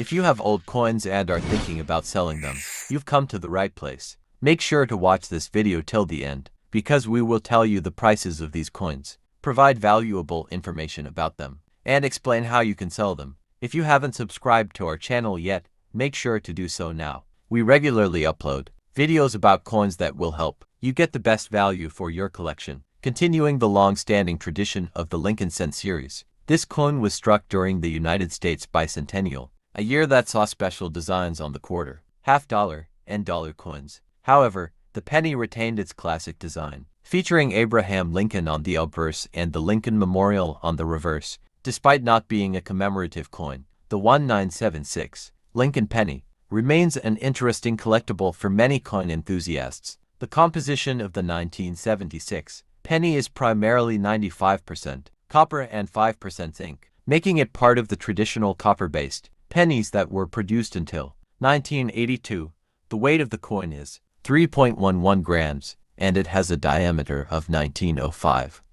If you have old coins and are thinking about selling them, you've come to the right place. Make sure to watch this video till the end, because we will tell you the prices of these coins, provide valuable information about them, and explain how you can sell them. If you haven't subscribed to our channel yet, make sure to do so now. We regularly upload videos about coins that will help you get the best value for your collection. Continuing the long-standing tradition of the Lincoln Cent series, this coin was struck during the United States bicentennial, a year that saw special designs on the quarter, half dollar, and dollar coins. However, the penny retained its classic design, featuring Abraham Lincoln on the obverse and the Lincoln Memorial on the reverse. Despite not being a commemorative coin, the 1976 Lincoln penny remains an interesting collectible for many coin enthusiasts. The composition of the 1976 penny is primarily 95% copper and 5% zinc, making it part of the traditional copper-based pennies that were produced until 1982. The weight of the coin is 3.11 grams, and it has a diameter of 1905.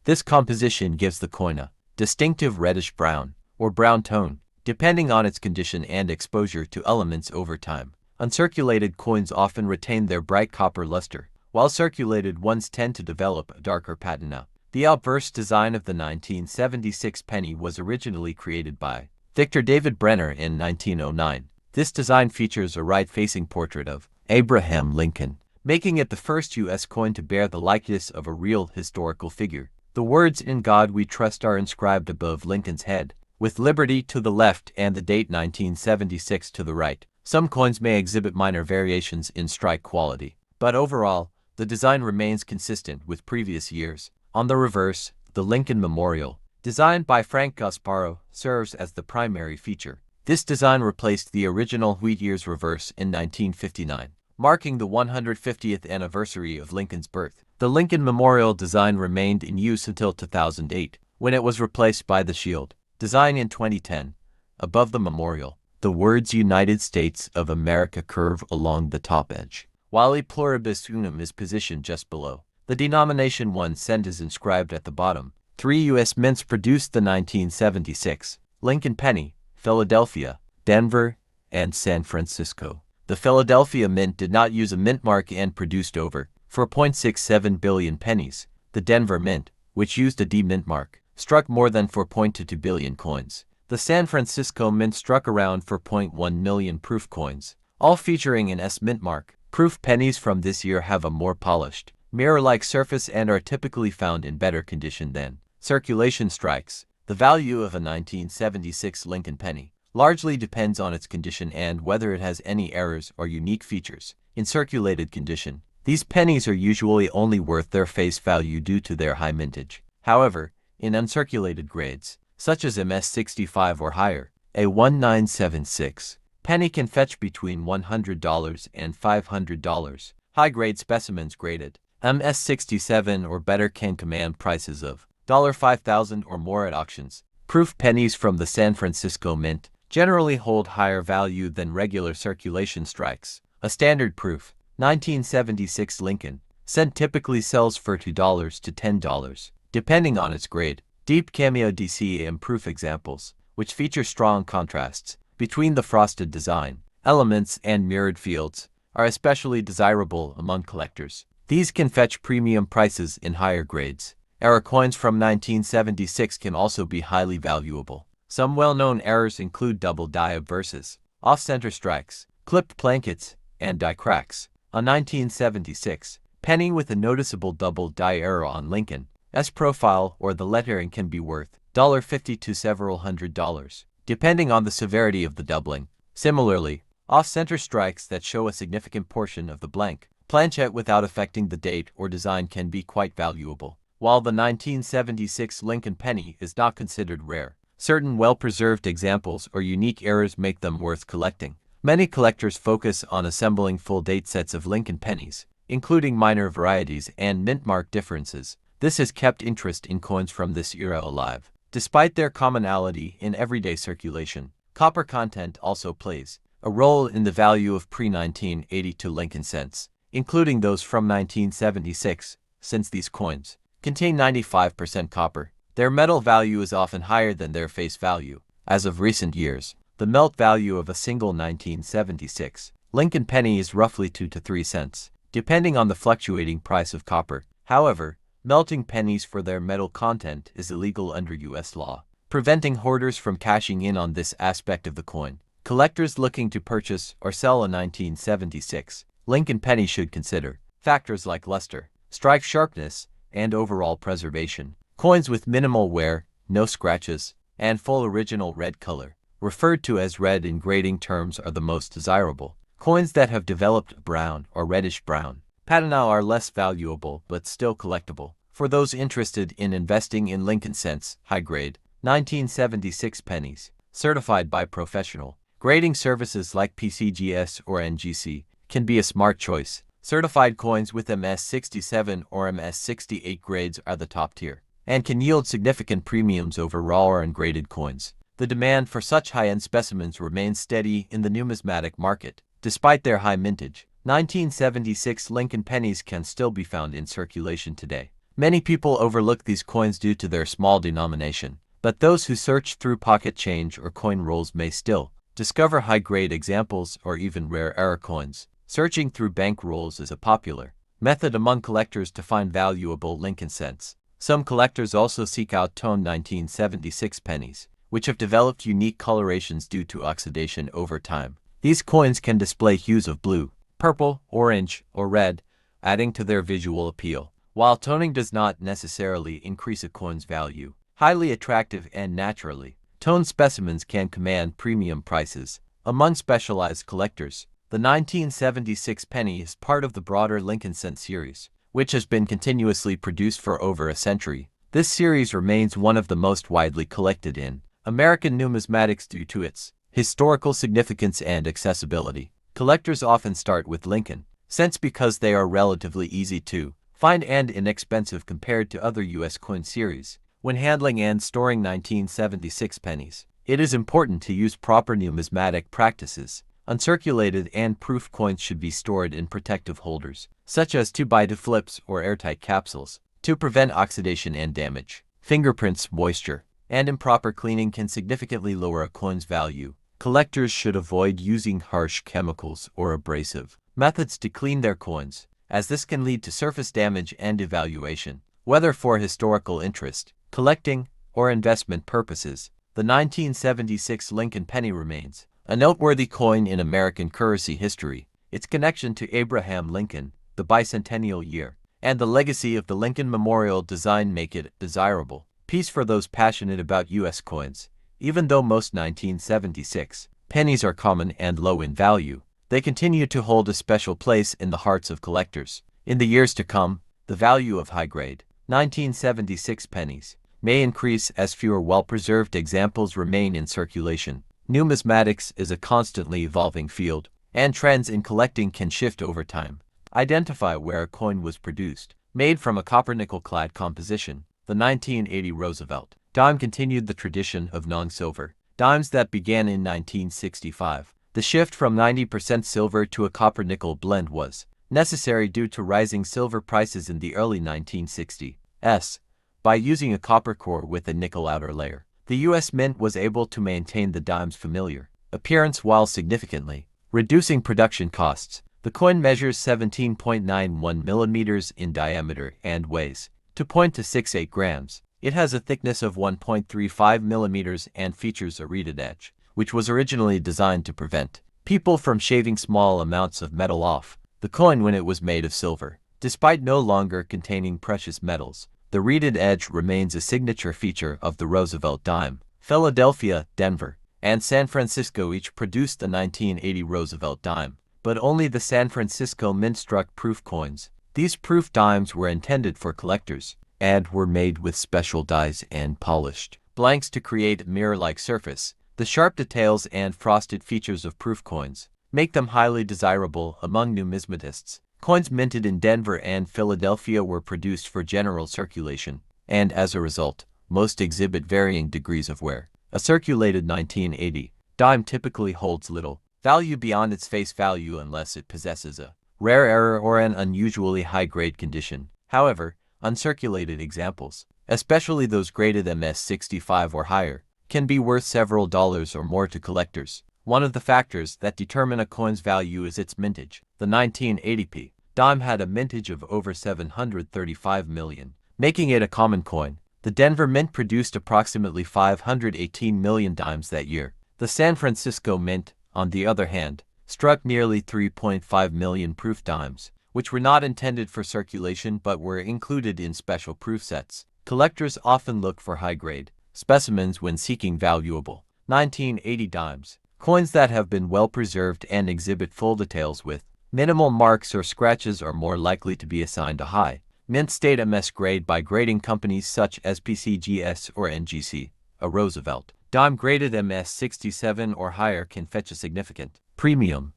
This composition gives the coin a distinctive reddish-brown or brown tone, depending on its condition and exposure to elements over time. Uncirculated coins often retain their bright copper luster, while circulated ones tend to develop a darker patina. The obverse design of the 1976 penny was originally created by Victor David Brenner in 1909. This design features a right-facing portrait of Abraham Lincoln, making it the first U.S. coin to bear the likeness of a real historical figure. The words "In God We Trust" are inscribed above Lincoln's head, with liberty to the left and the date 1976 to the right. Some coins may exhibit minor variations in strike quality, but overall, the design remains consistent with previous years. On the reverse, the Lincoln Memorial, designed by Frank Gasparo, serves as the primary feature. This design replaced the original Wheat Years reverse in 1959, marking the 150th anniversary of Lincoln's birth. The Lincoln Memorial design remained in use until 2008, when it was replaced by the Shield design in 2010. Above the memorial, the words "United States of America" curve along the top edge, while "E Pluribus Unum" is positioned just below. The denomination 1 cent is inscribed at the bottom. 3 U.S. mints produced the 1976 Lincoln penny: Philadelphia, Denver, and San Francisco. The Philadelphia Mint did not use a mint mark and produced over 4.67 billion pennies. The Denver Mint, which used a D mint mark, struck more than 4.22 billion coins. The San Francisco Mint struck around 4.1 million proof coins, all featuring an S mint mark. Proof pennies from this year have a more polished, mirror-like surface and are typically found in better condition than circulation strikes. The value of a 1976 Lincoln penny largely depends on its condition and whether it has any errors or unique features. In circulated condition, these pennies are usually only worth their face value due to their high mintage. However, in uncirculated grades, such as MS-65 or higher, a 1976 penny can fetch between $100 and $500. High-grade specimens graded MS-67 or better can command prices of $5,000 or more at auctions. Proof pennies from the San Francisco Mint generally hold higher value than regular circulation strikes. A standard proof 1976 Lincoln cent typically sells for $2 to $10, depending on its grade. Deep cameo DCM proof examples, which feature strong contrasts between the frosted design, elements, and mirrored fields, are especially desirable among collectors. These can fetch premium prices in higher grades. Error coins from 1976 can also be highly valuable. Some well-known errors include double die obverses, off-center strikes, clipped blankets, and die cracks. A 1976 penny with a noticeable double die error on Lincoln's profile or the lettering can be worth $50 to several $100, depending on the severity of the doubling. Similarly, off-center strikes that show a significant portion of the blank planchet without affecting the date or design can be quite valuable. While the 1976 Lincoln penny is not considered rare, certain well-preserved examples or unique errors make them worth collecting. Many collectors focus on assembling full date sets of Lincoln pennies, including minor varieties and mint mark differences. This has kept interest in coins from this era alive. Despite their commonality in everyday circulation, copper content also plays a role in the value of pre-1982 Lincoln cents, including those from 1976, since these coins contain 95% copper. Their metal value is often higher than their face value. As of recent years, The melt value of a single 1976 Lincoln penny is roughly 2 to 3 cents, depending on the fluctuating price of copper. However, melting pennies for their metal content is illegal under U.S. law, preventing hoarders from cashing in on this aspect of the coin. Collectors looking to purchase or sell a 1976 Lincoln penny should consider factors like luster, strike sharpness, and overall preservation. Coins with minimal wear, no scratches, and full original red color, referred to as red in grading terms, are the most desirable. Coins that have developed brown or reddish-brown patina are less valuable but still collectible. For those interested in investing in Lincoln cents, high-grade 1976 pennies, certified by professional grading services like PCGS or NGC, can be a smart choice. Certified coins with MS67 or MS68 grades are the top tier and can yield significant premiums over raw or ungraded coins. The demand for such high-end specimens remains steady in the numismatic market. Despite their high mintage, 1976 Lincoln pennies can still be found in circulation today. Many people overlook these coins due to their small denomination, but those who search through pocket change or coin rolls may still discover high-grade examples or even rare coins. Searching through bank rolls is a popular method among collectors to find valuable Lincoln cents. Some collectors also seek out toned 1976 pennies, which have developed unique colorations due to oxidation over time. These coins can display hues of blue, purple, orange, or red, adding to their visual appeal. While toning does not necessarily increase a coin's value, highly attractive and naturally toned specimens can command premium prices. Among specialized collectors, the 1976 penny is part of the broader Lincoln cent series, which has been continuously produced for over a century. This series remains one of the most widely collected in American numismatics due to its historical significance and accessibility. Collectors often start with Lincoln cents because they are relatively easy to find and inexpensive compared to other U.S. coin series. When handling and storing 1976 pennies, it is important to use proper numismatic practices. Uncirculated and proof coins should be stored in protective holders, such as 2x2 flips or airtight capsules, to prevent oxidation and damage. Fingerprints, moisture, and improper cleaning can significantly lower a coin's value. Collectors should avoid using harsh chemicals or abrasive methods to clean their coins, as this can lead to surface damage and devaluation. Whether for historical interest, collecting, or investment purposes, the 1976 Lincoln penny remains a noteworthy coin in American currency history. Its connection to Abraham Lincoln, the bicentennial year, and the legacy of the Lincoln Memorial design make it a desirable piece for those passionate about U.S. coins. Even though most 1976 pennies are common and low in value, they continue to hold a special place in the hearts of collectors. In the years to come, the value of high-grade 1976 pennies may increase as fewer well-preserved examples remain in circulation. Numismatics is a constantly evolving field, and trends in collecting can shift over time. Identify where a coin was produced. Made from a copper-nickel-clad composition, the 1980 Roosevelt dime continued the tradition of non-silver dimes that began in 1965. The shift from 90% silver to a copper-nickel blend was necessary due to rising silver prices in the early 1960s. By using a copper core with a nickel outer layer, the U.S. Mint was able to maintain the dime's familiar appearance while significantly reducing production costs. The coin measures 17.91 millimeters in diameter and weighs 2.268 grams. It has a thickness of 1.35 millimeters and features a reeded edge, which was originally designed to prevent people from shaving small amounts of metal off the coin when it was made of silver. Despite no longer containing precious metals, the reeded edge remains a signature feature of the Roosevelt dime. Philadelphia, Denver, and San Francisco each produced the 1980 Roosevelt dime, but only the San Francisco Mint struck proof coins. These proof dimes were intended for collectors and were made with special dies and polished blanks to create a mirror-like surface. The sharp details and frosted features of proof coins make them highly desirable among numismatists. Coins minted in Denver and Philadelphia were produced for general circulation, and as a result, most exhibit varying degrees of wear. A circulated 1980 dime typically holds little value beyond its face value unless it possesses a rare error or an unusually high-grade condition. However, uncirculated examples, especially those graded MS65 or higher, can be worth several dollars or more to collectors. One of the factors that determine a coin's value is its mintage. The 1980p dime had a mintage of over 735 million, making it a common coin. The Denver Mint produced approximately 518 million dimes that year. The San Francisco Mint, on the other hand, struck nearly 3.5 million proof dimes, which were not intended for circulation but were included in special proof sets. Collectors often look for high-grade specimens when seeking valuable 1980 dimes, coins that have been well preserved and exhibit full details with minimal marks or scratches are more likely to be assigned a high mint state MS grade by grading companies such as PCGS or NGC. A Roosevelt dime graded MS 67 or higher can fetch a significant premium.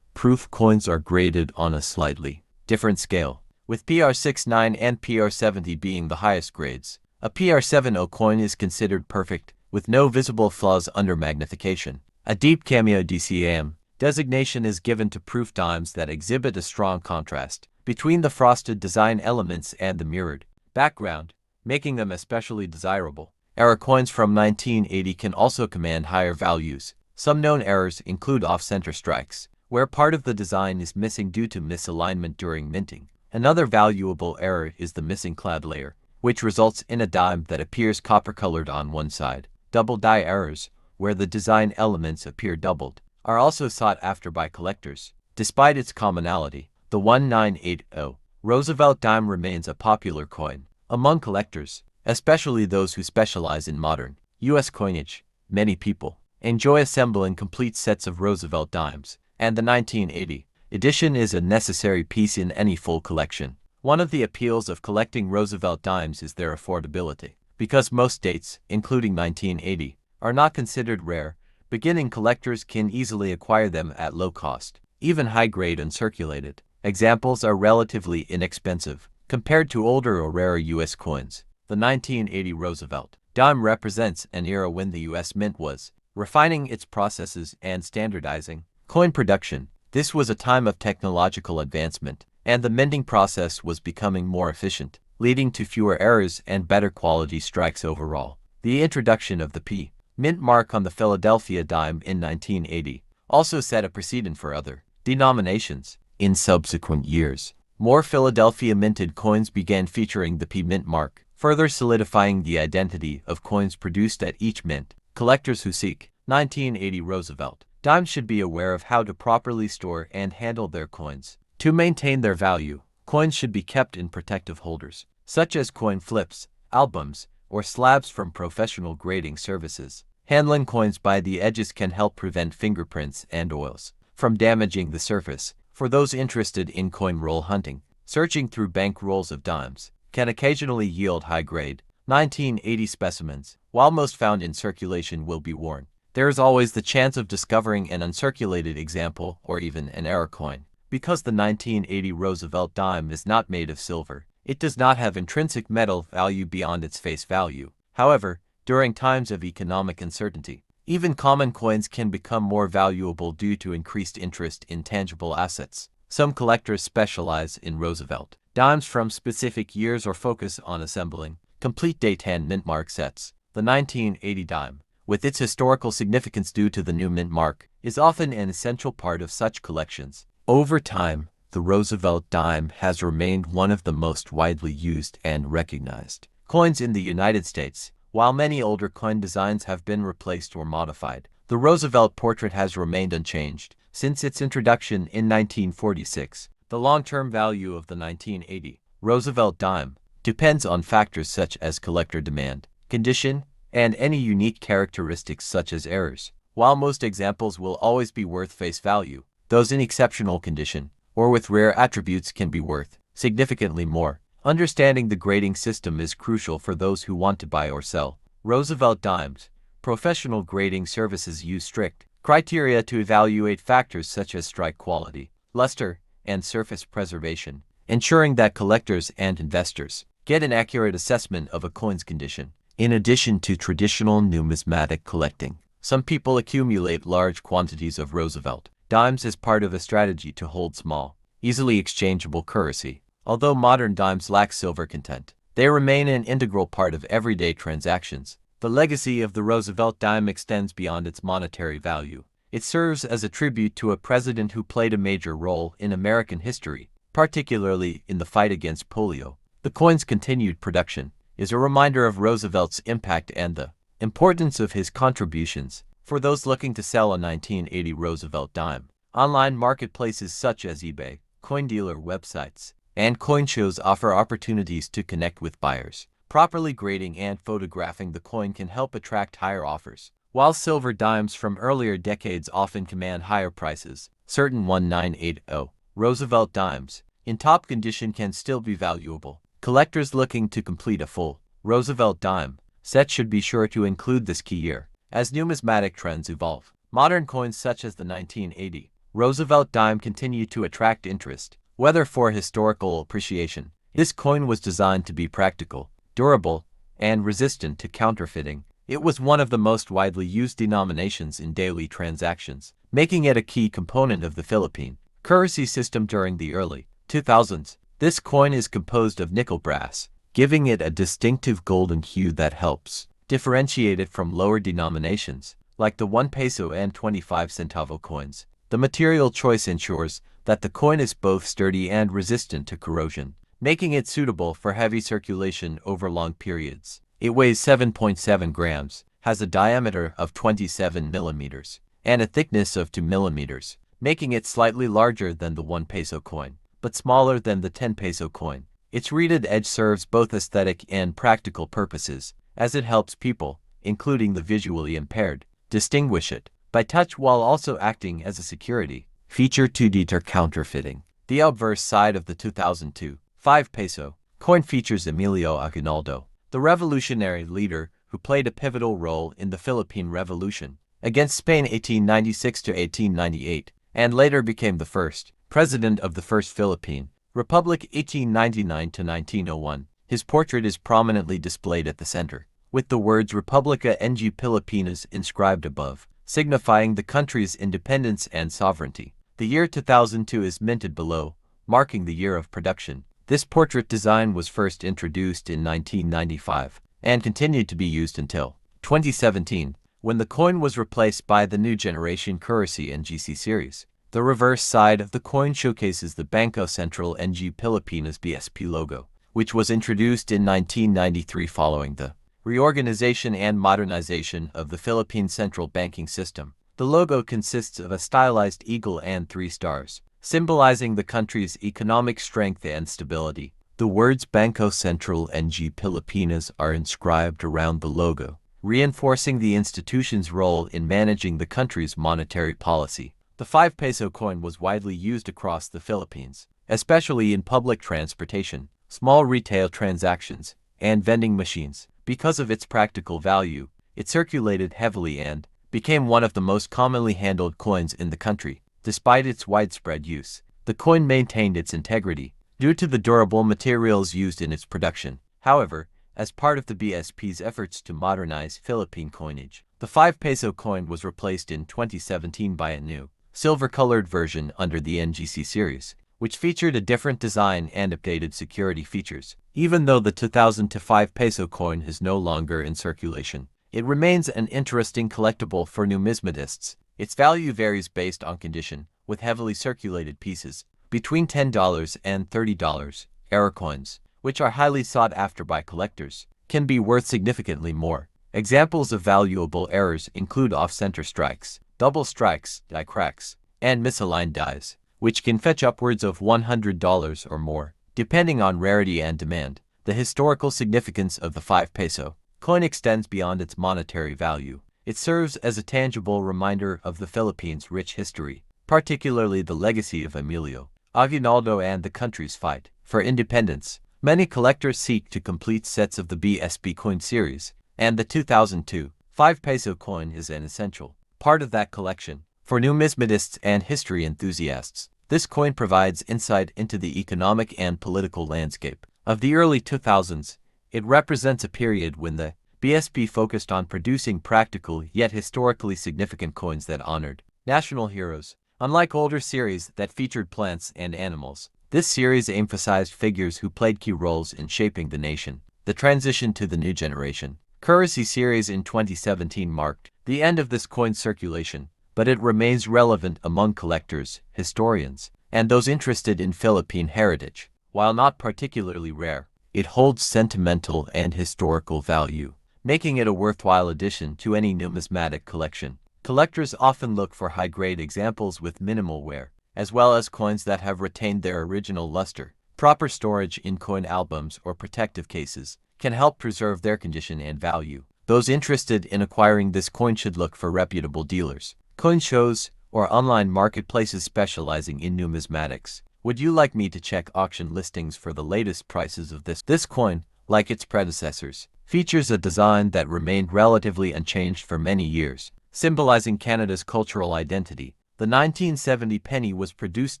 Proof coins are graded on a slightly different scale, with PR69 and PR70 being the highest grades. A PR70 coin is considered perfect, with no visible flaws under magnification. A deep cameo DCAM designation is given to proof dimes that exhibit a strong contrast between the frosted design elements and the mirrored background, making them especially desirable. Error coins from 1980 can also command higher values. Some known errors include off-center strikes, where part of the design is missing due to misalignment during minting. Another valuable error is the missing clad layer, which results in a dime that appears copper-colored on one side. Double die errors, where the design elements appear doubled, are also sought after by collectors. Despite its commonality, the 1980 Roosevelt dime remains a popular coin among collectors, especially those who specialize in modern U.S. coinage. Many people enjoy assembling complete sets of Roosevelt dimes, and the 1980 edition is a necessary piece in any full collection. One of the appeals of collecting Roosevelt dimes is their affordability. Because most dates, including 1980, are not considered rare, beginning collectors can easily acquire them at low cost. Even high-grade uncirculated examples are relatively inexpensive compared to older or rarer U.S. coins. The 1980 Roosevelt dime represents an era when the U.S. Mint was refining its processes and standardizing coin production. This was a time of technological advancement, and the minting process was becoming more efficient, leading to fewer errors and better quality strikes overall. The introduction of the P mint mark on the Philadelphia dime in 1980 also set a precedent for other denominations. In subsequent years, more Philadelphia minted coins began featuring the P mint mark, further solidifying the identity of coins produced at each mint. Collectors who seek 1980 Roosevelt dimes should be aware of how to properly store and handle their coins. To maintain their value, coins should be kept in protective holders, such as coin flips, albums, or slabs from professional grading services. Handling coins by the edges can help prevent fingerprints and oils from damaging the surface. For those interested in coin roll hunting, searching through bank rolls of dimes can occasionally yield high-grade 1980 specimens. While most found in circulation will be worn, there is always the chance of discovering an uncirculated example or even an error coin. Because the 1980 Roosevelt dime is not made of silver, it does not have intrinsic metal value beyond its face value. However, during times of economic uncertainty, even common coins can become more valuable due to increased interest in tangible assets. Some collectors specialize in Roosevelt dimes from specific years or focus on assembling complete date hand mint mark sets. The 1980 dime, with its historical significance due to the new mint mark, is often an essential part of such collections. Over time, the Roosevelt dime has remained one of the most widely used and recognized coins in the United States. While many older coin designs have been replaced or modified, the Roosevelt portrait has remained unchanged since its introduction in 1946. The long-term value of the 1980 Roosevelt dime depends on factors such as collector demand, condition, and any unique characteristics such as errors. While most examples will always be worth face value, those in exceptional condition or with rare attributes can be worth significantly more. Understanding the grading system is crucial for those who want to buy or sell Roosevelt dimes. Professional grading services use strict criteria to evaluate factors such as strike quality, luster, and surface preservation, ensuring that collectors and investors get an accurate assessment of a coin's condition. In addition to traditional numismatic collecting, some people accumulate large quantities of Roosevelt dimes as part of a strategy to hold small, easily exchangeable currency. Although modern dimes lack silver content, they remain an integral part of everyday transactions. The legacy of the Roosevelt dime extends beyond its monetary value. It serves as a tribute to a president who played a major role in American history, particularly in the fight against polio. The coin's continued production is a reminder of Roosevelt's impact and the importance of his contributions. For those looking to sell a 1980 Roosevelt dime, online marketplaces such as eBay, coin dealer websites, and coin shows offer opportunities to connect with buyers. Properly grading and photographing the coin can help attract higher offers. While silver dimes from earlier decades often command higher prices, certain 1980 Roosevelt dimes in top condition can still be valuable. Collectors looking to complete a full Roosevelt dime set should be sure to include this key year. As numismatic trends evolve, modern coins such as the 1980 Roosevelt dime continue to attract interest, whether for historical appreciation. This coin was designed to be practical, durable, and resistant to counterfeiting. It was one of the most widely used denominations in daily transactions, making it a key component of the Philippine currency system during the early 2000s. This coin is composed of nickel brass, giving it a distinctive golden hue that helps differentiate it from lower denominations, like the 1 peso and 25 centavo coins. The material choice ensures that the coin is both sturdy and resistant to corrosion, making it suitable for heavy circulation over long periods. It weighs 7.7 grams, has a diameter of 27 millimeters, and a thickness of 2 millimeters, making it slightly larger than the 1 peso coin, but smaller than the 10 peso coin. Its reeded edge serves both aesthetic and practical purposes, as it helps people, including the visually impaired, distinguish it by touch while also acting as a security feature to deter counterfeiting. The obverse side of the 2002 5 peso coin features Emilio Aguinaldo, the revolutionary leader who played a pivotal role in the Philippine Revolution against Spain 1896 to 1898, and later became the first president of the First Philippine Republic 1899 to 1901. His portrait is prominently displayed at the center, with the words Republica ng Pilipinas inscribed above, signifying the country's independence and sovereignty. The year 2002 is minted below, marking the year of production. This portrait design was first introduced in 1995 and continued to be used until 2017, when the coin was replaced by the new generation currency NGC series. The reverse side of the coin showcases the Bangko Sentral ng Pilipinas BSP logo, which was introduced in 1993 following the reorganization and modernization of the Philippine central banking system. The logo consists of a stylized eagle and 3 stars, symbolizing the country's economic strength and stability. The words Bangko Sentral ng Pilipinas are inscribed around the logo, reinforcing the institution's role in managing the country's monetary policy. The 5 peso coin was widely used across the Philippines, especially in public transportation, small retail transactions, and vending machines. Because of its practical value, it circulated heavily and became one of the most commonly handled coins in the country. Despite its widespread use, the coin maintained its integrity due to the durable materials used in its production. However, as part of the BSP's efforts to modernize Philippine coinage, the 5 peso coin was replaced in 2017 by a new, silver-colored version under the NGC series, which featured a different design and updated security features. Even though the 2005 peso coin is no longer in circulation, it remains an interesting collectible for numismatists. Its value varies based on condition, with heavily circulated pieces between $10 and $30. RareCoins, which are highly sought after by collectors, can be worth significantly more. Examples of valuable errors include off-center strikes, double strikes, die cracks, and misaligned dies, which can fetch upwards of $100 or more, depending on rarity and demand. The historical significance of the 5 peso coin extends beyond its monetary value. It serves as a tangible reminder of the Philippines' rich history, particularly the legacy of Emilio Aguinaldo and the country's fight for independence. Many collectors seek to complete sets of the BSP coin series, and the 2002 5 peso coin is an essential part of that collection. For numismatists and history enthusiasts, this coin provides insight into the economic and political landscape of the early 2000s. It represents a period when the BSP focused on producing practical yet historically significant coins that honored national heroes. Unlike older series that featured plants and animals, this series emphasized figures who played key roles in shaping the nation. The transition to the new generation Currency series in 2017 marked the end of this coin circulation, but it remains relevant among collectors, historians, and those interested in Philippine heritage. While not particularly rare, it holds sentimental and historical value, making it a worthwhile addition to any numismatic collection. Collectors often look for high-grade examples with minimal wear, as well as coins that have retained their original luster. Proper storage in coin albums or protective cases can help preserve their condition and value. Those interested in acquiring this coin should look for reputable dealers, coin shows, or online marketplaces specializing in numismatics. Would you like me to check auction listings for the latest prices of this? This coin, like its predecessors, features a design that remained relatively unchanged for many years, symbolizing Canada's cultural identity. The 1970 penny was produced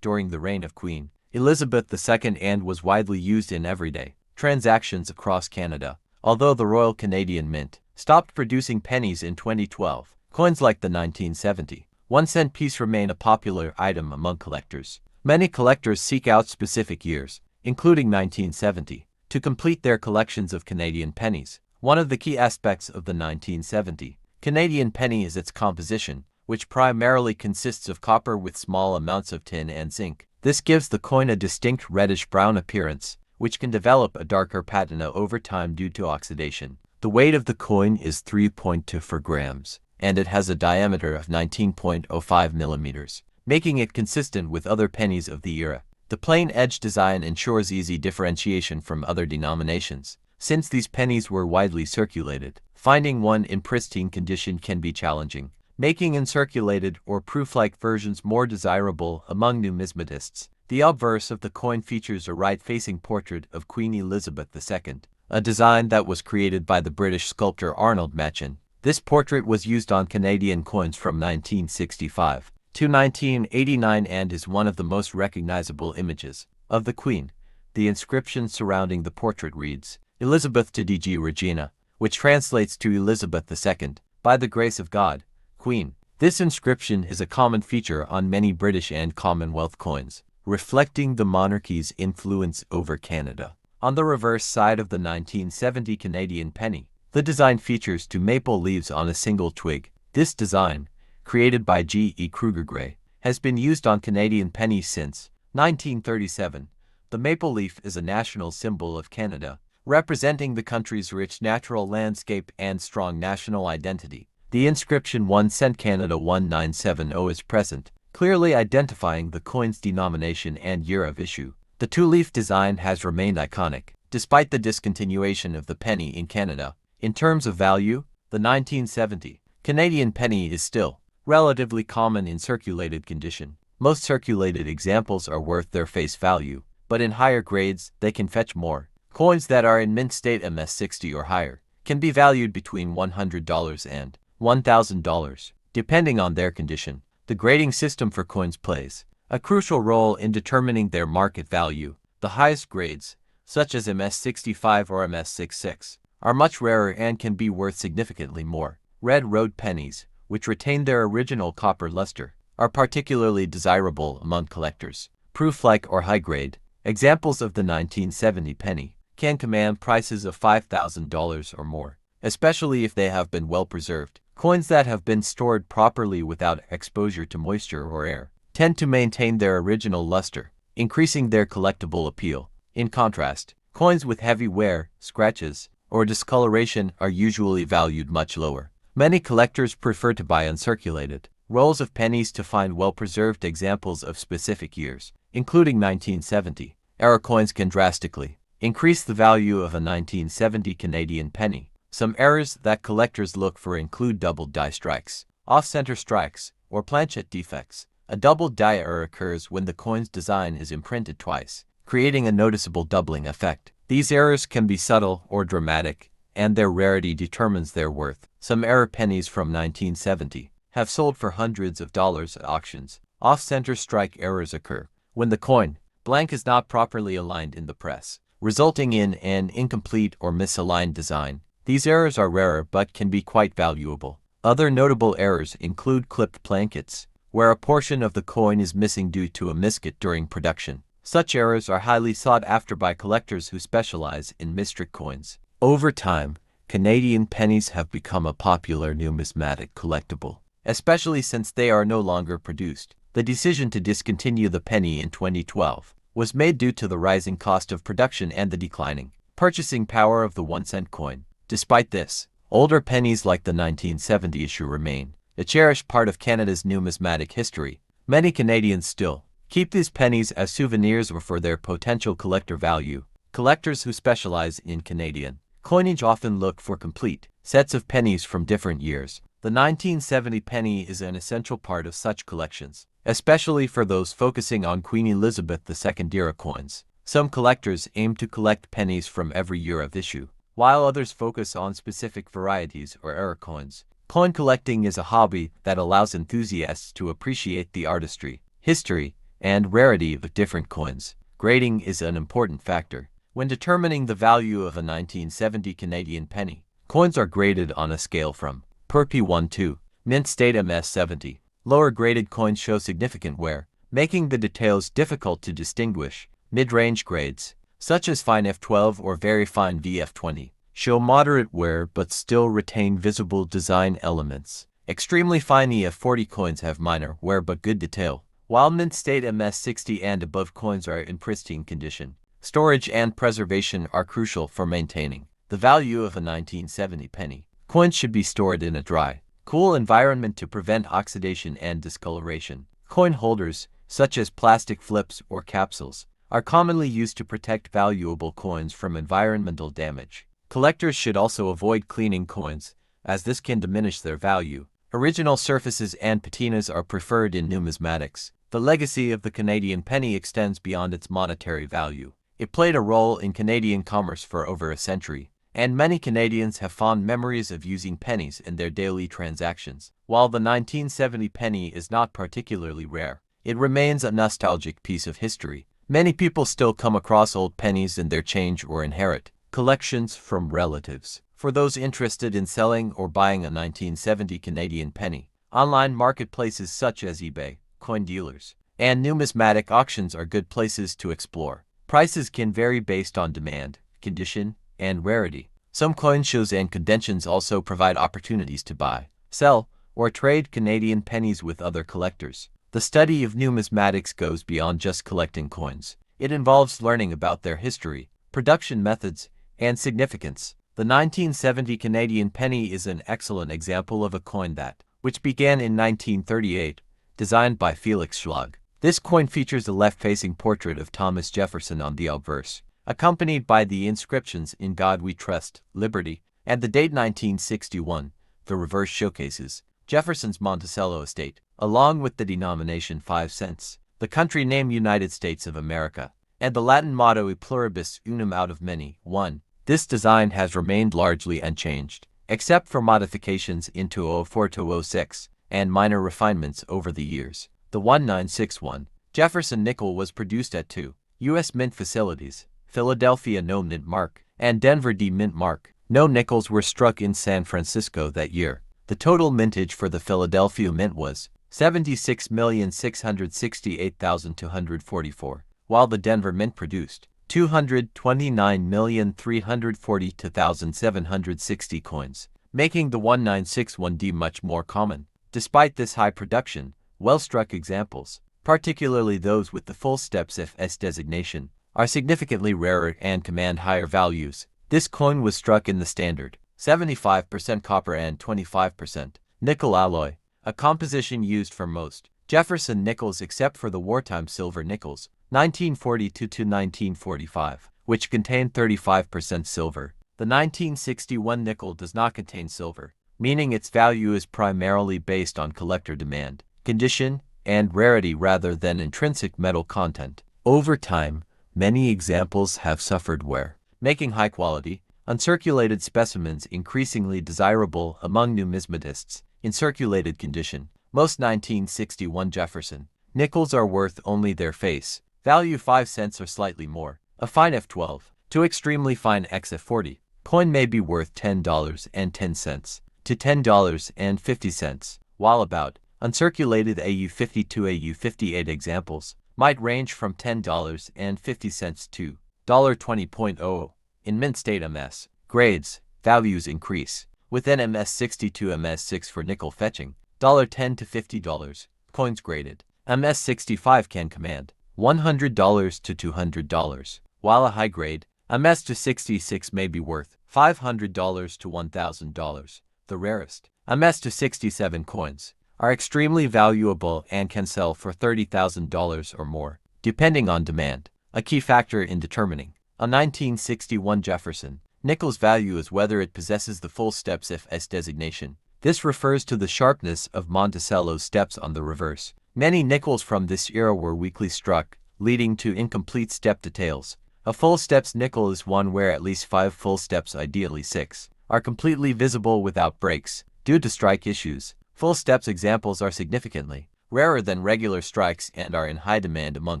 during the reign of Queen Elizabeth II and was widely used in everyday transactions across Canada. Although the Royal Canadian Mint stopped producing pennies in 2012, coins like the 1970 1-cent piece remain a popular item among collectors. Many collectors seek out specific years, including 1970, to complete their collections of Canadian pennies. One of the key aspects of the 1970 Canadian penny is its composition, which primarily consists of copper with small amounts of tin and zinc. This gives the coin a distinct reddish-brown appearance, which can develop a darker patina over time due to oxidation. The weight of the coin is 3.24 grams, and it has a diameter of 19.05 millimeters, making it consistent with other pennies of the era. The plain edge design ensures easy differentiation from other denominations. Since these pennies were widely circulated, finding one in pristine condition can be challenging, making uncirculated or proof-like versions more desirable among numismatists. The obverse of the coin features a right-facing portrait of Queen Elizabeth II, a design that was created by the British sculptor Arnold Machin. This portrait was used on Canadian coins from 1965 to 1989 and is one of the most recognizable images of the Queen. The inscription surrounding the portrait reads, "Elizabeth to DG Regina," which translates to Elizabeth II, by the grace of God, Queen. This inscription is a common feature on many British and Commonwealth coins, reflecting the monarchy's influence over Canada. On the reverse side of the 1970 Canadian penny, the design features two maple leaves on a single twig. This design, created by G.E. Kruger Gray, has been used on Canadian pennies since 1937. The maple leaf is a national symbol of Canada, representing the country's rich natural landscape and strong national identity. The inscription 1 cent Canada 1970 is present, clearly identifying the coin's denomination and year of issue. The two-leaf design has remained iconic, despite the discontinuation of the penny in Canada. In terms of value, the 1970 Canadian penny is still relatively common in circulated condition. Most circulated examples are worth their face value, but in higher grades, they can fetch more. Coins that are in mint state MS-60 or higher can be valued between $100 and $1,000, depending on their condition. The grading system for coins plays a crucial role in determining their market value. The highest grades, such as MS-65 or MS-66, are much rarer and can be worth significantly more. Red road pennies, which retain their original copper luster, are particularly desirable among collectors. Proof-like or high-grade examples of the 1970 penny can command prices of $5,000 or more, especially if they have been well preserved. Coins that have been stored properly without exposure to moisture or air tend to maintain their original luster, increasing their collectible appeal. In contrast, coins with heavy wear, scratches, or discoloration are usually valued much lower. Many collectors prefer to buy uncirculated rolls of pennies to find well-preserved examples of specific years, including 1970. RareCoins can drastically increase the value of a 1970 Canadian penny. Some errors that collectors look for include double die strikes, off-center strikes, or planchet defects. A double die error occurs when the coin's design is imprinted twice, creating a noticeable doubling effect. These errors can be subtle or dramatic, and their rarity determines their worth. Some error pennies from 1970 have sold for hundreds of dollars at auctions. Off-center strike errors occur when the coin blank is not properly aligned in the press, resulting in an incomplete or misaligned design. These errors are rarer but can be quite valuable. Other notable errors include clipped plankets, where a portion of the coin is missing due to a miscut during production. Such errors are highly sought after by collectors who specialize in misstrict coins. Over time, Canadian pennies have become a popular numismatic collectible, especially since they are no longer produced. The decision to discontinue the penny in 2012 was made due to the rising cost of production and the declining purchasing power of the 1-cent coin. Despite this, older pennies like the 1970 issue remain a cherished part of Canada's numismatic history. Many Canadians still keep these pennies as souvenirs or for their potential collector value. Collectors who specialize in Canadian coinage often look for complete sets of pennies from different years. The 1970 penny is an essential part of such collections, especially for those focusing on Queen Elizabeth II era coins. Some collectors aim to collect pennies from every year of issue, while others focus on specific varieties or era coins. Coin collecting is a hobby that allows enthusiasts to appreciate the artistry, history, and rarity of different coins. Grading is an important factor. When determining the value of a 1970 Canadian penny, coins are graded on a scale from per P1 to mint state MS70. Lower graded coins show significant wear, making the details difficult to distinguish. Mid-range grades, such as fine F12 or very fine VF20, show moderate wear but still retain visible design elements. Extremely fine EF40 coins have minor wear but good detail, while mint state MS60 and above coins are in pristine condition. Storage and preservation are crucial for maintaining the value of a 1970 penny. Coins should be stored in a dry, cool environment to prevent oxidation and discoloration. Coin holders, such as plastic flips or capsules, are commonly used to protect valuable coins from environmental damage. Collectors should also avoid cleaning coins, as this can diminish their value. Original surfaces and patinas are preferred in numismatics. The legacy of the Canadian penny extends beyond its monetary value. It played a role in Canadian commerce for over a century, and many Canadians have fond memories of using pennies in their daily transactions. While the 1970 penny is not particularly rare, it remains a nostalgic piece of history. Many people still come across old pennies in their change or inherit collections from relatives. For those interested in selling or buying a 1970 Canadian penny, online marketplaces such as eBay, coin dealers, and numismatic auctions are good places to explore. Prices can vary based on demand, condition, and rarity. Some coin shows and conventions also provide opportunities to buy, sell, or trade Canadian pennies with other collectors. The study of numismatics goes beyond just collecting coins. It involves learning about their history, production methods, and significance. The 1970 Canadian penny is an excellent example of a coin which began in 1938, designed by Felix Schlag. This coin features a left-facing portrait of Thomas Jefferson on the obverse, accompanied by the inscriptions "In God We Trust," "Liberty," and the date 1961. The reverse showcases Jefferson's Monticello estate, along with the denomination 5 cents, the country name United States of America, and the Latin motto E pluribus unum out of many, one. This design has remained largely unchanged, except for modifications in 2004 to 2006, and minor refinements over the years. The 1961 Jefferson nickel was produced at two U.S. mint facilities, Philadelphia No Mint Mark and Denver D Mint Mark. No nickels were struck in San Francisco that year. The total mintage for the Philadelphia Mint was 76,668,244, while the Denver Mint produced 229,342,760 coins, making the 1961D much more common. Despite this high production, well-struck examples, particularly those with the full steps FS designation, are significantly rarer and command higher values. This coin was struck in the standard 75% copper and 25% nickel alloy, a composition used for most Jefferson nickels except for the wartime silver nickels, 1942 to 1945, which contained 35% silver. The 1961 nickel does not contain silver, meaning its value is primarily based on collector demand, condition, and rarity rather than intrinsic metal content. Over time, many examples have suffered wear, making high-quality, uncirculated specimens increasingly desirable among numismatists. In circulated condition, most 1961 Jefferson nickels are worth only their face value 5 cents or slightly more. A fine F12 to extremely fine XF40 coin may be worth $10.10 to $10.50, while about uncirculated AU50 to AU58 examples might range from $10.50 to $20.00. In mint state MS grades, values increase. Within MS62 MS6 for nickel fetching $10 to $50. Coins graded. MS65 can command $100 to $200, while a high grade MS-66 may be worth $500 to $1,000. The rarest MS-67 coins are extremely valuable and can sell for $30,000 or more, depending on demand. A key factor in determining a 1961 Jefferson nickel's value is whether it possesses the full steps FS designation. This refers to the sharpness of Monticello's steps on the reverse. Many nickels from this era were weakly struck, leading to incomplete step details. A full steps nickel is one where at least 5 full steps, ideally 6, are completely visible without breaks. Due to strike issues, full steps examples are significantly rarer than regular strikes and are in high demand among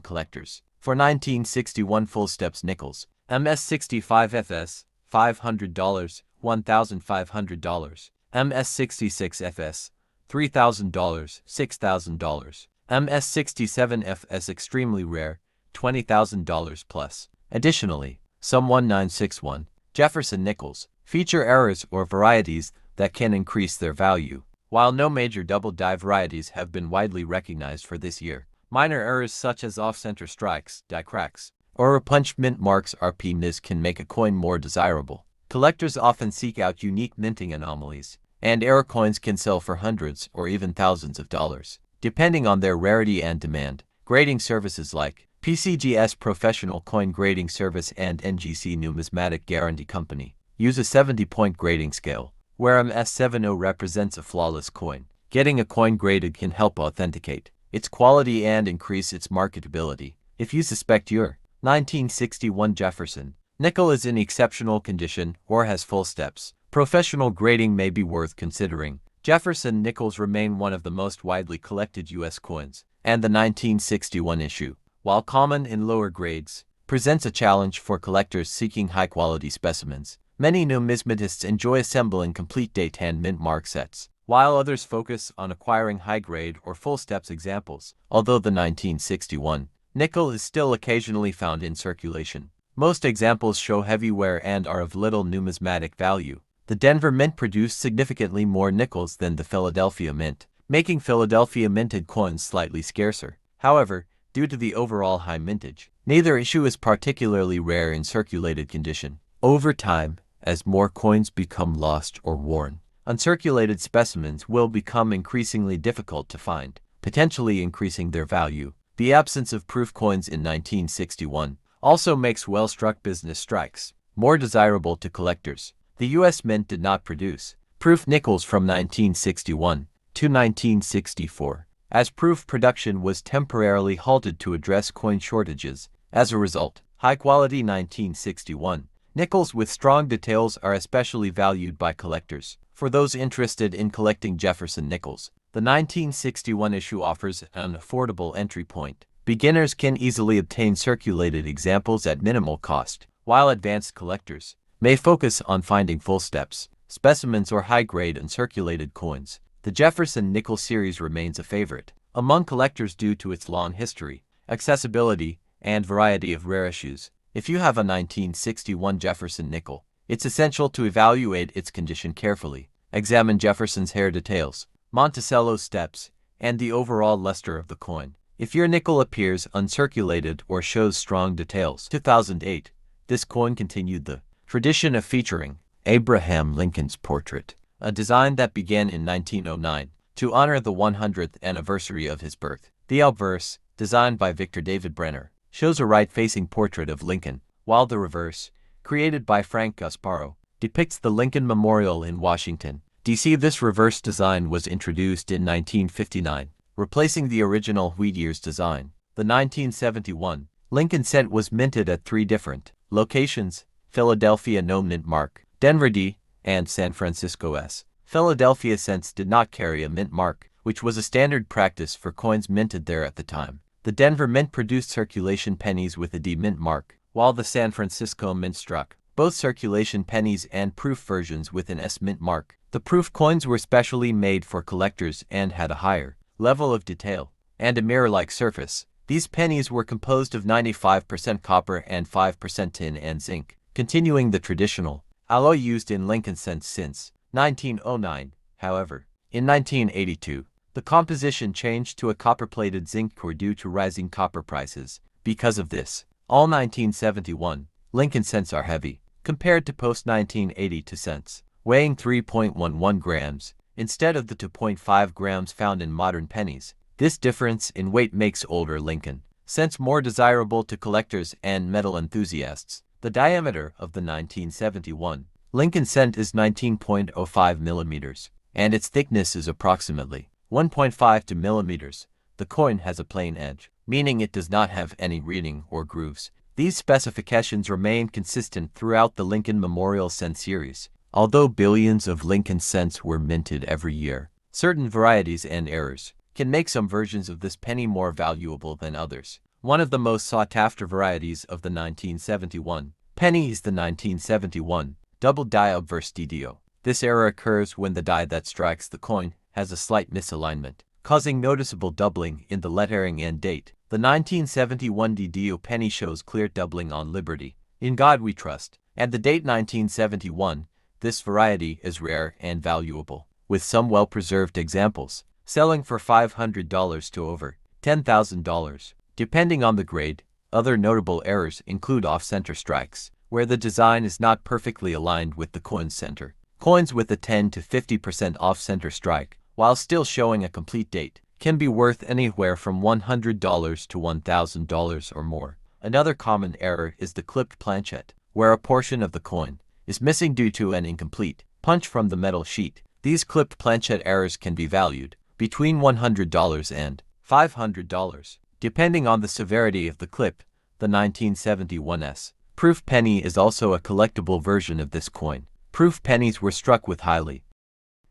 collectors. For 1961 full steps nickels, MS65 FS, $500, $1,500, MS66 FS, $3,000, $6,000, MS67 FS extremely rare, $20,000 plus. Additionally, some 1961 Jefferson nickels feature errors or varieties that can increase their value. While no major double-die varieties have been widely recognized for this year, minor errors such as off-center strikes, die cracks, or punched mint marks RP can make a coin more desirable. Collectors often seek out unique minting anomalies, and error coins can sell for hundreds or even thousands of dollars, depending on their rarity and demand. Grading services like PCGS Professional Coin Grading Service and NGC Numismatic Guarantee Company use a 70-point grading scale, where MS70 represents a flawless coin. Getting a coin graded can help authenticate its quality and increase its marketability. If you suspect your 1961 Jefferson nickel is in exceptional condition or has full steps, professional grading may be worth considering. Jefferson nickels remain one of the most widely collected U.S. coins, and the 1961 issue, while common in lower grades, presents a challenge for collectors seeking high-quality specimens. Many numismatists enjoy assembling complete date hand mint mark sets, while others focus on acquiring high-grade or full steps examples. Although the 1961 nickel is still occasionally found in circulation, most examples show heavy wear and are of little numismatic value. The Denver Mint produced significantly more nickels than the Philadelphia Mint, making Philadelphia minted coins slightly scarcer. However, due to the overall high mintage, neither issue is particularly rare in circulated condition. Over time, as more coins become lost or worn, uncirculated specimens will become increasingly difficult to find, potentially increasing their value. The absence of proof coins in 1961 also makes well-struck business strikes more desirable to collectors. The U.S. Mint did not produce proof nickels from 1961 to 1964, as proof production was temporarily halted to address coin shortages. As a result, high-quality 1961 nickels with strong details are especially valued by collectors. For those interested in collecting Jefferson nickels, the 1961 issue offers an affordable entry point. Beginners can easily obtain circulated examples at minimal cost, while advanced collectors may focus on finding full steps, specimens or high-grade uncirculated coins. The Jefferson nickel series remains a favorite among collectors due to its long history, accessibility, and variety of rare issues. If you have a 1961 Jefferson nickel, it's essential to evaluate its condition carefully. Examine Jefferson's hair details, Monticello's steps, and the overall luster of the coin. If your nickel appears uncirculated or shows strong details. 2008, this coin continued the tradition of featuring Abraham Lincoln's portrait, a design that began in 1909 to honor the 100th anniversary of his birth. The obverse, designed by Victor David Brenner, shows a right-facing portrait of Lincoln, while the reverse, created by Frank Gasparo, depicts the Lincoln Memorial in Washington, D.C. This reverse design was introduced in 1959, replacing the original Whittier's design. The 1971 Lincoln cent was minted at 3 different locations: Philadelphia No Mint Mark, Denver D, and San Francisco S. Philadelphia cents did not carry a mint mark, which was a standard practice for coins minted there at the time. The Denver Mint produced circulation pennies with a D mint mark, while the San Francisco Mint struck both circulation pennies and proof versions with an S mint mark. The proof coins were specially made for collectors and had a higher level of detail and a mirror-like surface. These pennies were composed of 95% copper and 5% tin and zinc, continuing the traditional alloy used in Lincoln cents since 1909. However, in 1982, the composition changed to a copper-plated zinc core due to rising copper prices. Because of this, all 1971 Lincoln cents are heavy, compared to post-1982 cents, weighing 3.11 grams, instead of the 2.5 grams found in modern pennies. This difference in weight makes older Lincoln cents more desirable to collectors and metal enthusiasts. The diameter of the 1971 Lincoln cent is 19.05 millimeters, and its thickness is approximately 1.52 millimeters. The coin has a plain edge, meaning it does not have any reading or grooves. These specifications remain consistent throughout the Lincoln Memorial Cent series. Although billions of Lincoln cents were minted every year, certain varieties and errors can make some versions of this penny more valuable than others. One of the most sought-after varieties of the 1971 penny is the 1971 double die obverse DDO. This error occurs when the die that strikes the coin has a slight misalignment, causing noticeable doubling in the lettering and date. The 1971 DDO penny shows clear doubling on Liberty, In God We Trust, and the date 1971. This variety is rare and valuable, with some well-preserved examples selling for $500 to over $10,000, depending on the grade. Other notable errors include off-center strikes, where the design is not perfectly aligned with the coin's center. Coins with a 10 to 50% off-center strike, while still showing a complete date, can be worth anywhere from $100 to $1,000 or more. Another common error is the clipped planchet, where a portion of the coin is missing due to an incomplete punch from the metal sheet. These clipped planchet errors can be valued between $100 and $500, depending on the severity of the clip. The 1971's proof penny is also a collectible version of this coin. Proof pennies were struck with highly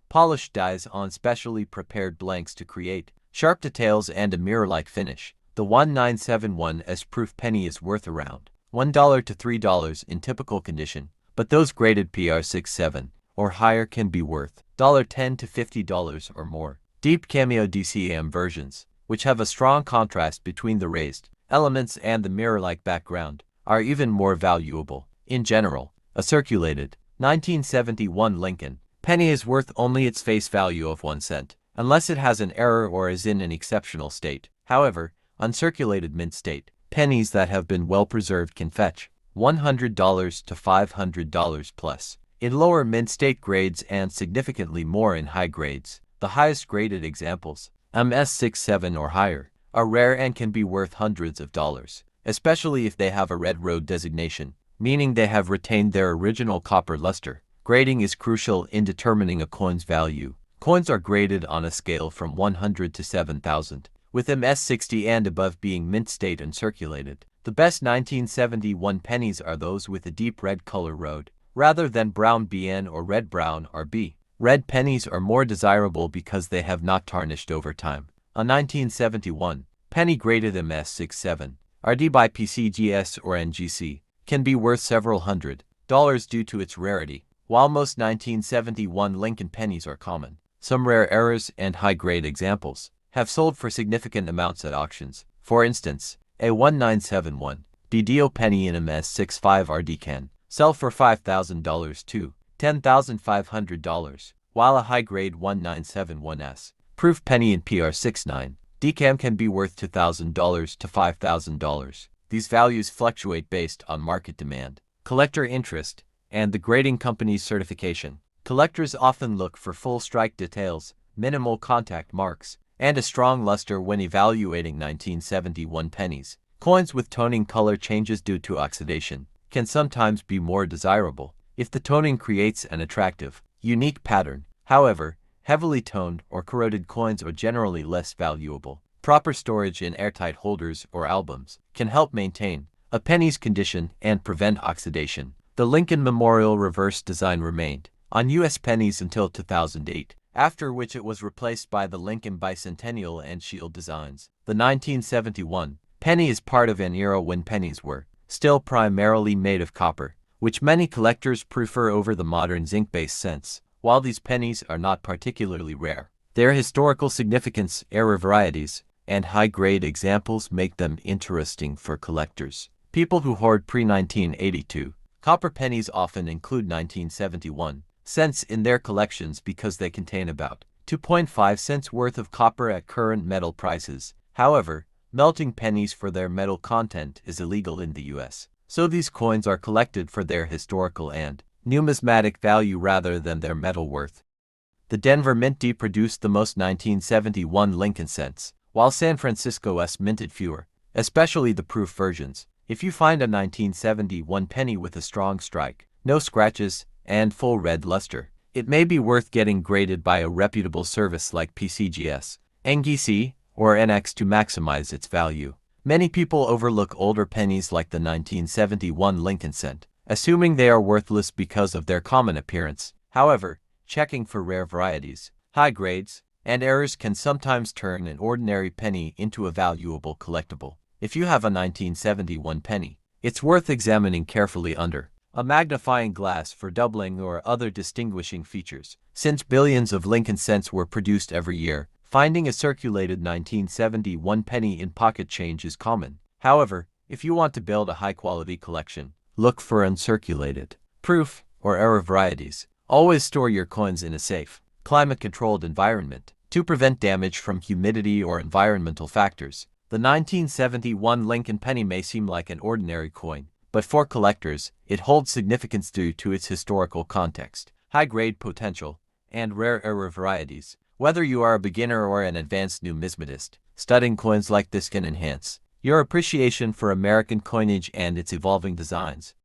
polished dies on specially prepared blanks to create sharp details and a mirror-like finish. The 1971's proof penny is worth around $1 to $3 in typical condition, but those graded PR67 or higher can be worth $10 to $50 or more. Deep cameo DCM versions, which have a strong contrast between the raised elements and the mirror-like background, are even more valuable. In general, a circulated 1971 Lincoln penny is worth only its face value of 1 cent, unless it has an error or is in an exceptional state. However, uncirculated mint state pennies that have been well preserved can fetch $100 to $500 plus in lower mint state grades and significantly more in high grades. The highest graded examples, MS67 or higher, are rare and can be worth hundreds of dollars, especially if they have a red road designation, meaning they have retained their original copper luster. Grading is crucial in determining a coin's value. Coins are graded on a scale from 100 to 7,000, with MS60 and above being mint state and circulated. The best 1971 pennies are those with a deep red color road, rather than brown BN or red-brown RB. Red pennies are more desirable because they have not tarnished over time. A 1971 penny graded MS67, RD by PCGS or NGC, can be worth several $100 due to its rarity. While most 1971 Lincoln pennies are common, some rare errors and high-grade examples have sold for significant amounts at auctions. For instance, a 1971 DDO penny in MS65 RD can sell for $5,000 to $10,500, while a high-grade 1971's proof penny in PR69 DCAM can be worth $2,000 to $5,000. These values fluctuate based on market demand, collector interest, and the grading company's certification. Collectors often look for full strike details, minimal contact marks, and a strong luster when evaluating 1971 pennies. Coins with toning color changes due to oxidation can sometimes be more desirable if the toning creates an attractive, unique pattern. However, heavily toned or corroded coins are generally less valuable. Proper storage in airtight holders or albums can help maintain a penny's condition and prevent oxidation. The Lincoln Memorial reverse design remained on U.S. pennies until 2008, after which it was replaced by the Lincoln Bicentennial and Shield designs. The 1971 penny is part of an era when pennies were still primarily made of copper, which many collectors prefer over the modern zinc-based cents. While these pennies are not particularly rare, their historical significance, error varieties, and high-grade examples make them interesting for collectors. People who hoard pre-1982 Copper pennies often include 1971 cents in their collections because they contain about 2.5 cents worth of copper at current metal prices. However, melting pennies for their metal content is illegal in the US, so these coins are collected for their historical and numismatic value rather than their metal worth. The Denver Mint produced the most 1971 Lincoln cents, while San Francisco's minted fewer, especially the proof versions. If you find a 1971 penny with a strong strike, no scratches, and full red luster, it may be worth getting graded by a reputable service like PCGS, NGC, or NX to maximize its value. Many people overlook older pennies like the 1971 Lincoln cent, assuming they are worthless because of their common appearance. However, checking for rare varieties, high grades, and errors can sometimes turn an ordinary penny into a valuable collectible. If you have a 1971 penny, it's worth examining carefully under a magnifying glass for doubling or other distinguishing features. Since billions of Lincoln cents were produced every year, finding a circulated 1971 penny in pocket change is common. However, if you want to build a high-quality collection, look for uncirculated, proof, or error varieties. Always store your coins in a safe, climate-controlled environment to prevent damage from humidity or environmental factors. The 1971 Lincoln penny may seem like an ordinary coin, but for collectors, it holds significance due to its historical context, high-grade potential, and rare error varieties. Whether you are a beginner or an advanced numismatist, studying coins like this can enhance your appreciation for American coinage and its evolving designs.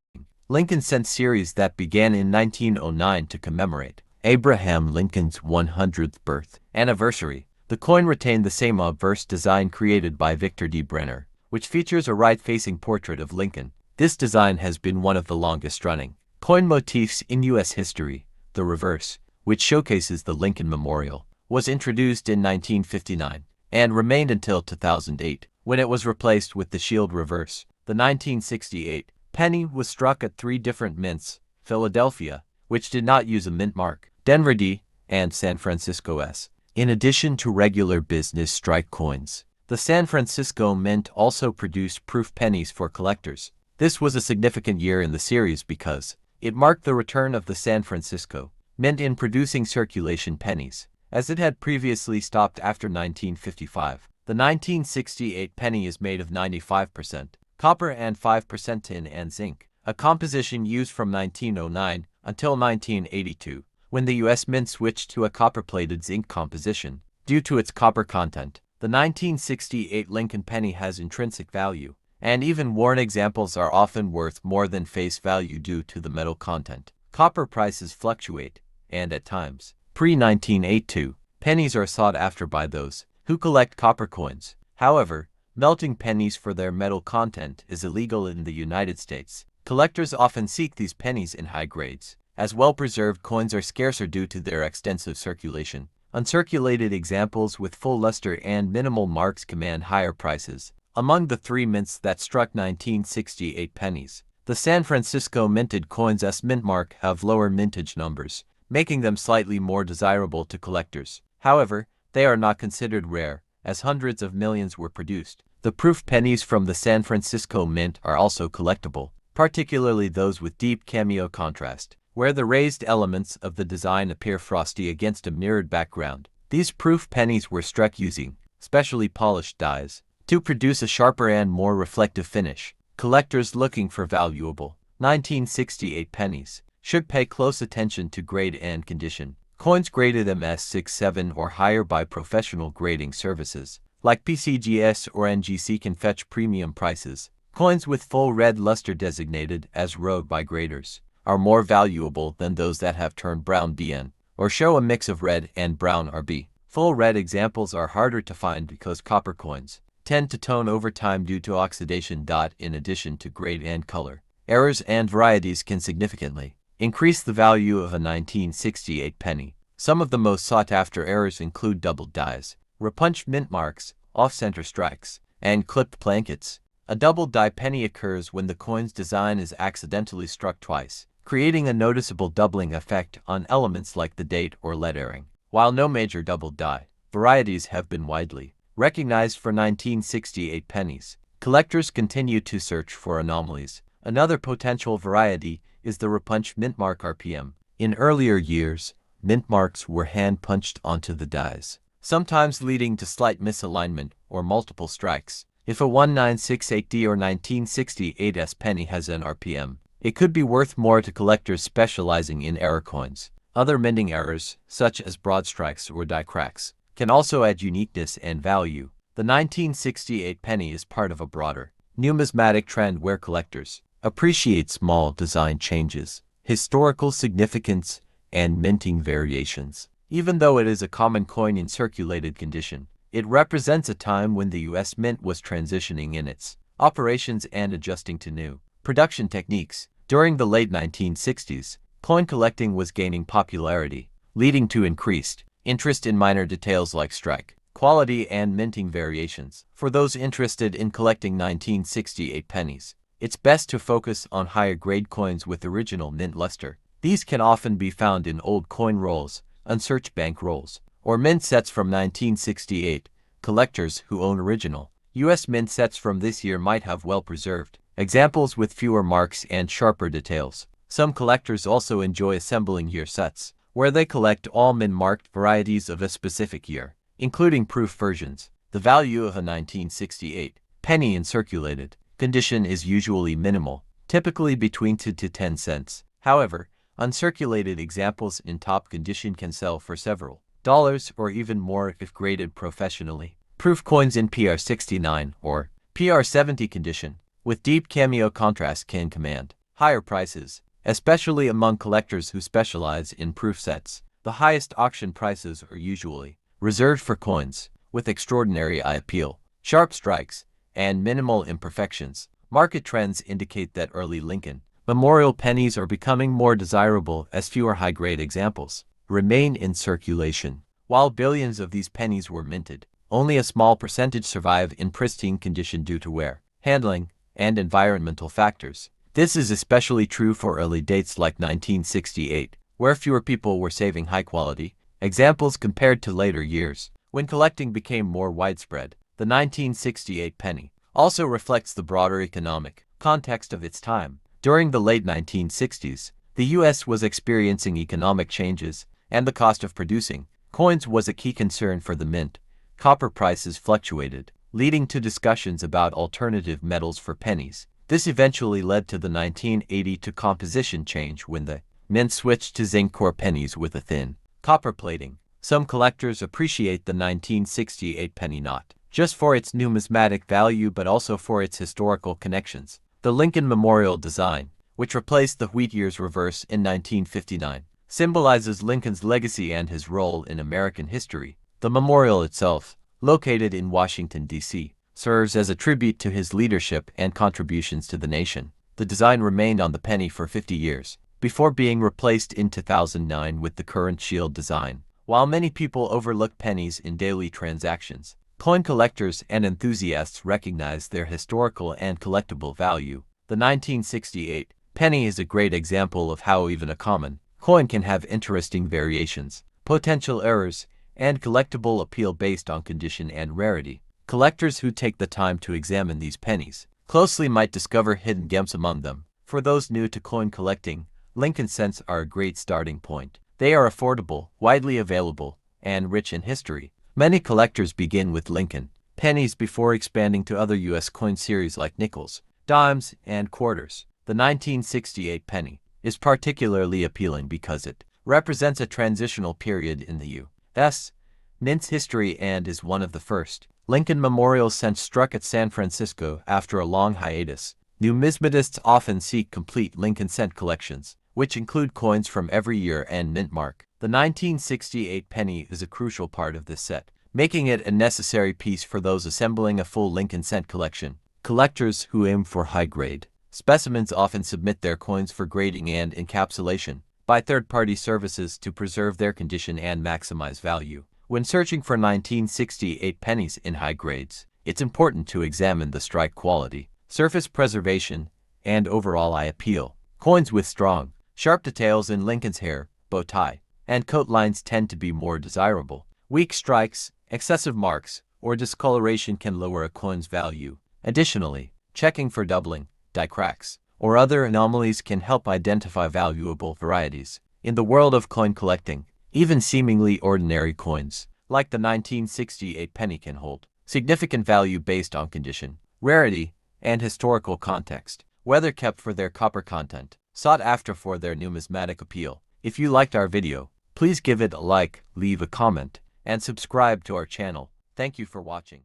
Lincoln Cent series that began in 1909 to commemorate Abraham Lincoln's 100th birth anniversary. The coin retained the same obverse design created by Victor D. Brenner, which features a right-facing portrait of Lincoln. This design has been one of the longest-running coin motifs in U.S. history. The reverse, which showcases the Lincoln Memorial, was introduced in 1959 and remained until 2008, when it was replaced with the shield reverse. The 1968 penny was struck at 3 different mints: Philadelphia, which did not use a mint mark, Denver D, and San Francisco's. In addition to regular business strike coins, the San Francisco Mint also produced proof pennies for collectors. This was a significant year in the series because it marked the return of the San Francisco Mint in producing circulation pennies, as it had previously stopped after 1955. The 1968 penny is made of 95% copper and 5% tin and zinc, a composition used from 1909 until 1982, when the U.S. Mint switched to a copper-plated zinc composition. Due to its copper content, the 1968 Lincoln penny has intrinsic value, and even worn examples are often worth more than face value due to the metal content. Copper prices fluctuate, and at times, pre-1982, pennies are sought after by those who collect copper coins. However, melting pennies for their metal content is illegal in the United States. Collectors often seek these pennies in high grades, as well-preserved coins are scarcer due to their extensive circulation. Uncirculated examples with full luster and minimal marks command higher prices. Among the 3 mints that struck 1968 pennies, the San Francisco minted coins' mint mark have lower mintage numbers, making them slightly more desirable to collectors. However, they are not considered rare, as hundreds of millions were produced. The proof pennies from the San Francisco Mint are also collectible, particularly those with deep cameo contrast, where the raised elements of the design appear frosty against a mirrored background. These proof pennies were struck using specially polished dies to produce a sharper and more reflective finish. Collectors looking for valuable 1968 pennies should pay close attention to grade and condition. Coins graded MS6, 7 or higher by professional grading services like PCGS or NGC can fetch premium prices. Coins with full red luster designated as rogue by graders are more valuable than those that have turned brown BN or show a mix of red and brown RB. Full red examples are harder to find because copper coins tend to tone over time due to oxidation. In addition to grade and color, errors and varieties can significantly increase the value of a 1968 penny. Some of the most sought-after errors include doubled dies, repunched mint marks, off-center strikes, and clipped blankets. A double die penny occurs when the coin's design is accidentally struck twice, creating a noticeable doubling effect on elements like the date or lettering. While no major double die varieties have been widely recognized for 1968 pennies, collectors continue to search for anomalies. Another potential variety is the repunch mint mark RPM. In earlier years, mint marks were hand-punched onto the dies, sometimes leading to slight misalignment or multiple strikes. If a 1968D or 1968S penny has an RPM, it could be worth more to collectors specializing in error coins. Other minting errors, such as broad strikes or die cracks, can also add uniqueness and value. The 1968 penny is part of a broader numismatic trend where collectors appreciate small design changes, historical significance, and minting variations. Even though it is a common coin in circulated condition, it represents a time when the U.S. Mint was transitioning in its operations and adjusting to new production techniques. During the late 1960s, coin collecting was gaining popularity, leading to increased interest in minor details like strike, quality, and minting variations. For those interested in collecting 1968 pennies, it's best to focus on higher-grade coins with original mint luster. These can often be found in old coin rolls, unsearched bank rolls, or mint sets from 1968. Collectors who own original U.S. mint sets from this year might have well-preserved examples with fewer marks and sharper details. Some collectors also enjoy assembling year sets, where they collect all mint-marked varieties of a specific year, including proof versions. The value of a 1968 penny in circulated condition is usually minimal, typically between 2 to 10 cents. However, uncirculated examples in top condition can sell for several dollars or even more if graded professionally. Proof coins in PR69 or PR70 condition with deep cameo contrast can command higher prices, especially among collectors who specialize in proof sets. The highest auction prices are usually reserved for coins with extraordinary eye appeal, sharp strikes, and minimal imperfections. Market trends indicate that early Lincoln Memorial pennies are becoming more desirable as fewer high-grade examples remain in circulation. While billions of these pennies were minted, only a small percentage survive in pristine condition due to wear, handling, and environmental factors. This is especially true for early dates like 1968, where fewer people were saving high-quality examples compared to later years, when collecting became more widespread. The 1968 penny also reflects the broader economic context of its time. During the late 1960s, the U.S. was experiencing economic changes, and the cost of producing coins was a key concern for the mint. Copper prices fluctuated, leading to discussions about alternative metals for pennies. This eventually led to the 1982 composition change when the mint switched to zinc core pennies with a thin copper plating. Some collectors appreciate the 1968 penny not just for its numismatic value but also for its historical connections. The Lincoln Memorial design, which replaced the wheat years reverse in 1959, symbolizes Lincoln's legacy and his role in American history. The memorial itself, located in Washington, D.C., serves as a tribute to his leadership and contributions to the nation. The design remained on the penny for 50 years, before being replaced in 2009 with the current shield design. While many people overlook pennies in daily transactions, coin collectors and enthusiasts recognize their historical and collectible value. The 1968 penny is a great example of how even a common coin can have interesting variations, potential errors, and collectible appeal based on condition and rarity. Collectors who take the time to examine these pennies closely might discover hidden gems among them. For those new to coin collecting, Lincoln cents are a great starting point. They are affordable, widely available, and rich in history. Many collectors begin with Lincoln pennies before expanding to other U.S. coin series like nickels, dimes, and quarters. The 1968 penny is particularly appealing because it represents a transitional period in the U.S. Mint's history and is one of the first Lincoln Memorial cents struck at San Francisco after a long hiatus. Numismatists often seek complete Lincoln cent collections, which include coins from every year and mint mark. The 1968 penny is a crucial part of this set, making it a necessary piece for those assembling a full Lincoln cent collection. Collectors who aim for high-grade specimens often submit their coins for grading and encapsulation by third-party services to preserve their condition and maximize value. When searching for 1968 pennies in high grades, it's important to examine the strike quality, surface preservation, and overall eye appeal. Coins with strong, sharp details in Lincoln's hair, bow tie, and coat lines tend to be more desirable. Weak strikes, excessive marks, or discoloration can lower a coin's value. Additionally, checking for doubling, die cracks, or other anomalies can help identify valuable varieties. In the world of coin collecting, even seemingly ordinary coins, like the 1968 penny, can hold significant value based on condition, rarity, and historical context, whether kept for their copper content, sought after for their numismatic appeal. If you liked our video, please give it a like, leave a comment, and subscribe to our channel. Thank you for watching.